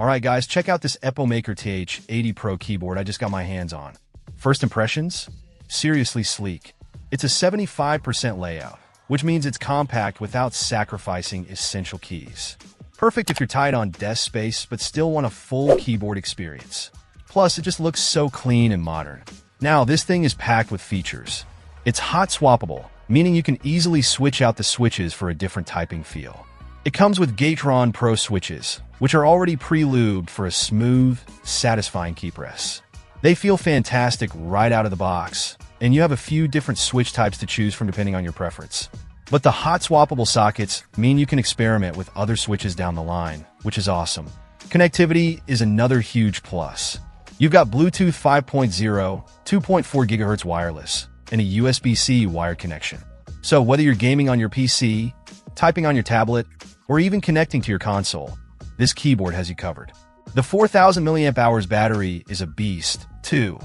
Alright guys, check out this EPOMAKER TH80 Pro keyboard I just got my hands on. First impressions? Seriously sleek. It's a 75% layout, which means it's compact without sacrificing essential keys. Perfect if you're tight on desk space but still want a full keyboard experience. Plus, it just looks so clean and modern. Now, this thing is packed with features. It's hot swappable, meaning you can easily switch out the switches for a different typing feel. It comes with Gateron Pro switches, which are already pre-lubed for a smooth, satisfying key press. They feel fantastic right out of the box, and you have a few different switch types to choose from depending on your preference. But the hot swappable sockets mean you can experiment with other switches down the line, which is awesome. Connectivity is another huge plus. You've got Bluetooth 5.0, 2.4 GHz wireless, and a USB-C wired connection. So whether you're gaming on your PC, typing on your tablet, or even connecting to your console, this keyboard has you covered. The 4000 mAh battery is a beast, too,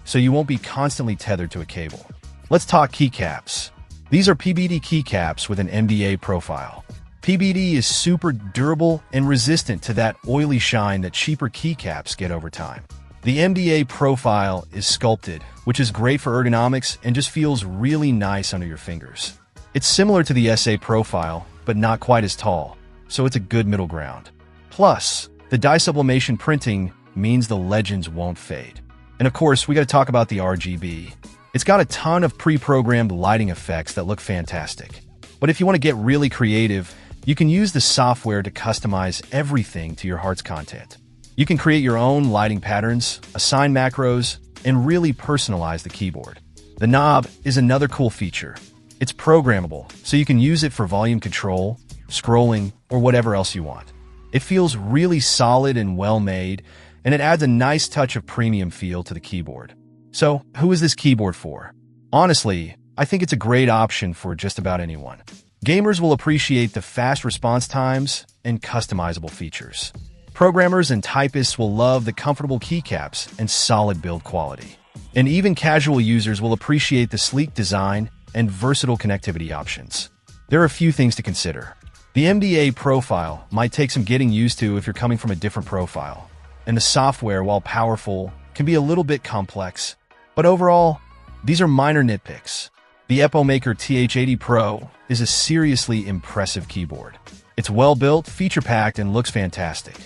so you won't be constantly tethered to a cable. Let's talk keycaps. These are PBD keycaps with an MDA profile. PBD is super durable and resistant to that oily shine that cheaper keycaps get over time. The MDA profile is sculpted, which is great for ergonomics and just feels really nice under your fingers. It's similar to the SA profile, but not quite as tall, so it's a good middle ground. Plus, the dye sublimation printing means the legends won't fade. And of course, we gotta talk about the RGB. It's got a ton of pre-programmed lighting effects that look fantastic. But if you want to get really creative, you can use the software to customize everything to your heart's content. You can create your own lighting patterns, assign macros, and really personalize the keyboard. The knob is another cool feature. It's programmable, so you can use it for volume control, scrolling, or whatever else you want. It feels really solid and well-made, and it adds a nice touch of premium feel to the keyboard. So, who is this keyboard for? Honestly, I think it's a great option for just about anyone. Gamers will appreciate the fast response times and customizable features. Programmers and typists will love the comfortable keycaps and solid build quality. And even casual users will appreciate the sleek design and versatile connectivity options. There are a few things to consider. The MDA profile might take some getting used to if you're coming from a different profile. And the software, while powerful, can be a little bit complex. But overall, these are minor nitpicks. The EPOMAKER TH80 Pro is a seriously impressive keyboard. It's well-built, feature-packed, and looks fantastic.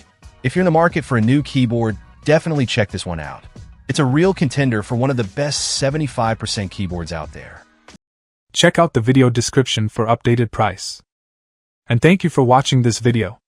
If you're in the market for a new keyboard, definitely check this one out. It's a real contender for one of the best 75% keyboards out there. Check out the video description for updated price. And thank you for watching this video.